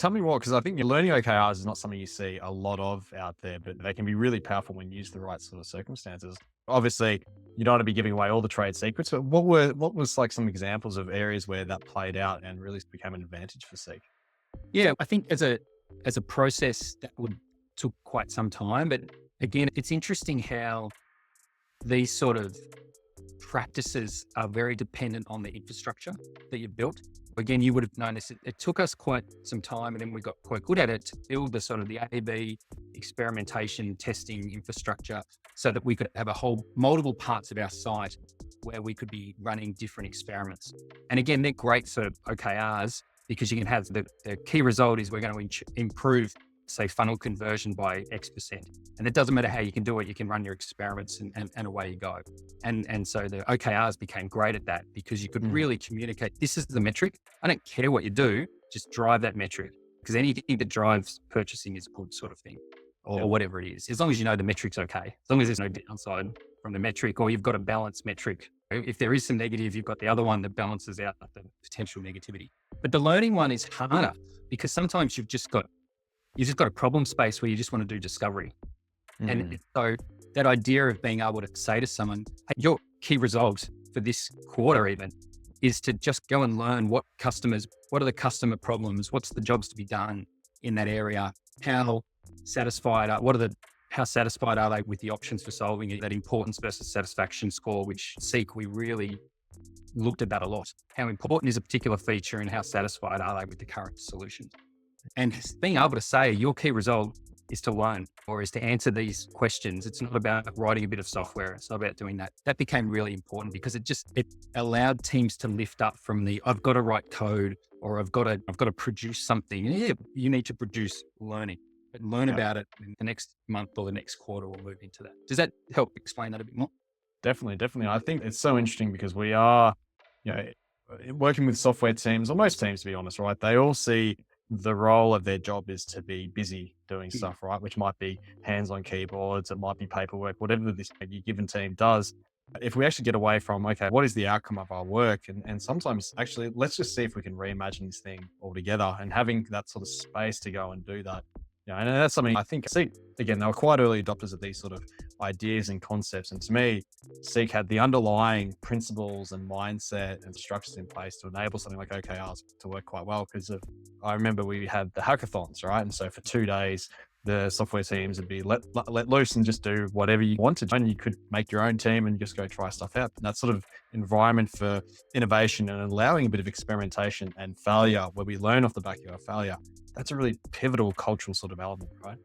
Tell me more, because I think your learning OKRs is not something you see a lot of out there, but they can be really powerful when used the right sort of circumstances. Obviously, you don't want to be giving away all the trade secrets, but what was like some examples of areas where that played out and really became an advantage for Seek? Yeah, I think as a process that would took quite some time, but again, it's interesting how these sort of practices are very dependent on the infrastructure that you've built. Again, you would have noticed it took us quite some time, and then we got quite good at it to build the sort of the A/B experimentation testing infrastructure so that we could have a whole multiple parts of our site where we could be running different experiments. And again, they're great sort of OKRs because you can have the key result is we're going to improve, say, funnel conversion by X%. And it doesn't matter how you can do it, you can run your experiments and away you go. And so the OKRs became great at that because you could Mm. really communicate, this is the metric. I don't care what you do, just drive that metric. Because anything that drives purchasing is a good sort of thing, or, Yeah. or whatever it is. As long as you know the metric's okay, as long as there's no downside from the metric, or you've got a balanced metric. If there is some negative, you've got the other one that balances out the potential negativity. But the learning one is harder because sometimes you've just got a problem space where you just want to do discovery. Mm. And so that idea of being able to say to someone, hey, your key result for this quarter even is to just go and learn what are the customer problems? What's the jobs to be done in that area? How satisfied are they with the options for solving it? That importance versus satisfaction score, which Seek, we really looked at that a lot. How important is a particular feature and how satisfied are they with the current solution? And being able to say your key result is to learn or is to answer these questions. It's not about writing a bit of software. It's not about doing that. That became really important because it allowed teams to lift up from the I've got to write code or I've got to produce something. Yeah, you need to produce learning, but learn Yeah. about it in the next month or the next quarter. We'll move into that. Does that help explain that a bit more? Definitely, definitely. I think it's so interesting because we are, you know, working with software teams, or most teams, to be honest, right? They all see the role of their job is to be busy doing Yeah. stuff, right? Which might be hands on keyboards, it might be paperwork, whatever this given team does. If we actually get away from, okay, what is the outcome of our work? And sometimes actually, let's just see if we can reimagine this thing altogether and having that sort of space to go and do that. And that's something I think, see, again, they were quite early adopters of these sort of ideas and concepts. And to me, Seek had the underlying principles and mindset and structures in place to enable something like OKRs to work quite well. Because I remember we had the hackathons, right? And so for 2 days, the software teams would be let loose and just do whatever you wanted. And you could make your own team and just go try stuff out. And that sort of environment for innovation and allowing a bit of experimentation and failure where we learn off the back of our failure, that's a really pivotal cultural sort of element, right?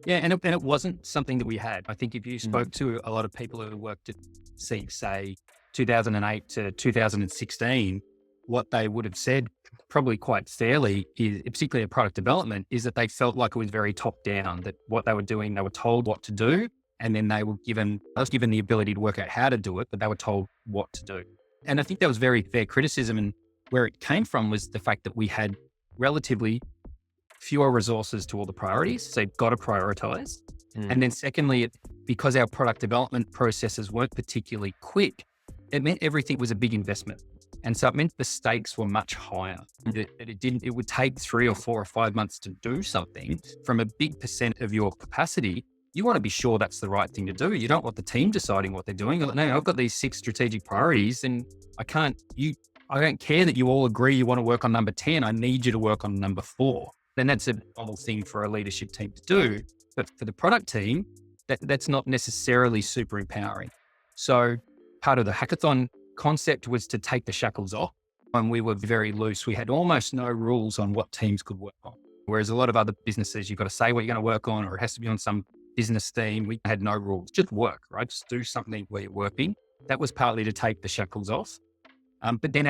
Yeah, and it wasn't something that we had. I think if you Mm. spoke to a lot of people who worked at Seek, say 2008 to 2016, what they would have said, probably quite fairly, is particularly in product development, is that they felt like it was very top down. That what they were doing, they were told what to do, and then they were given the ability to work out how to do it, but they were told what to do. And I think that was very fair criticism. And where it came from was the fact that we had relatively fewer resources to all the priorities. So you've got to prioritize. Mm. And then secondly, because our product development processes weren't particularly quick, it meant everything was a big investment. And so it meant the stakes were much higher. It would take 3 or 4 or 5 months to do something from a big percent of your capacity. You want to be sure that's the right thing to do. You don't want the team deciding what they're doing. You're like, no, I've got these 6 strategic priorities and I don't care that you all agree you want to work on number 10. I need you to work on number 4. Then that's a normal thing for a leadership team to do. But for the product team, that's not necessarily super empowering. So part of the hackathon concept was to take the shackles off. And we were very loose. We had almost no rules on what teams could work on. Whereas a lot of other businesses, you've got to say what you're going to work on, or it has to be on some business theme. We had no rules, just work, right? Just do something where you're working. That was partly to take the shackles off. But then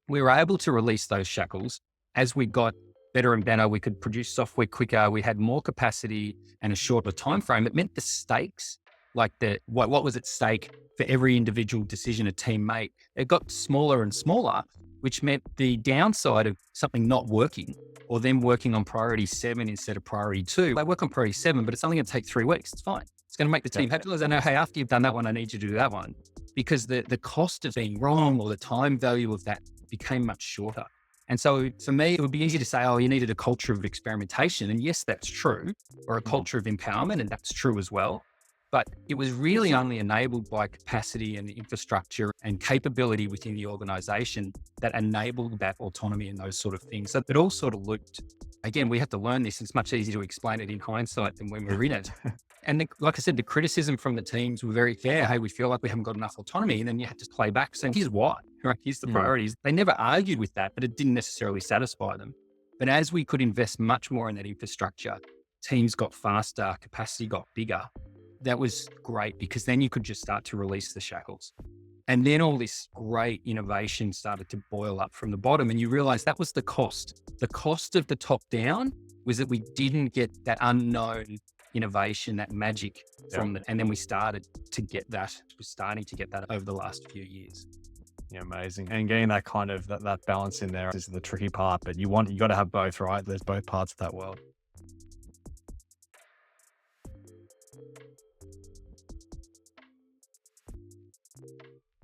we were able to release those shackles as we got better and better. We could produce software quicker. We had more capacity and a shorter time frame. It meant the stakes, like what was at stake for every individual decision a team made, it got smaller and smaller, which meant the downside of something not working or them working on priority 7 instead of priority 2. They work on priority 7, but it's only going to take 3 weeks. It's fine. It's going to make the team happy. They know, hey, after you've done that one, I need you to do that one, because the cost of being wrong or the time value of that became much shorter. And so for me, it would be easy to say, oh, you needed a culture of experimentation. And yes, that's true, or a culture of empowerment, and that's true as well. But it was really only enabled by capacity and infrastructure and capability within the organization that enabled that autonomy and those sort of things. So it all sort of looked, again, we have to learn this. It's much easier to explain it in hindsight than when we're in it. And like I said, the criticism from the teams were very fair. Hey, we feel like we haven't got enough autonomy. And then you had to play back saying, here's why, right? Here's the priorities. They never argued with that, but it didn't necessarily satisfy them. But as we could invest much more in that infrastructure, teams got faster, capacity got bigger. That was great because then you could just start to release the shackles. And then all this great innovation started to boil up from the bottom. And you realize that was the cost. The cost of the top down was that we didn't get that unknown innovation, that magic from it. And then we started to get that. We're starting to get that over the last few years. Yeah, amazing. And getting that kind of that balance in there is the tricky part, but you got to have both, right? There's both parts of that world.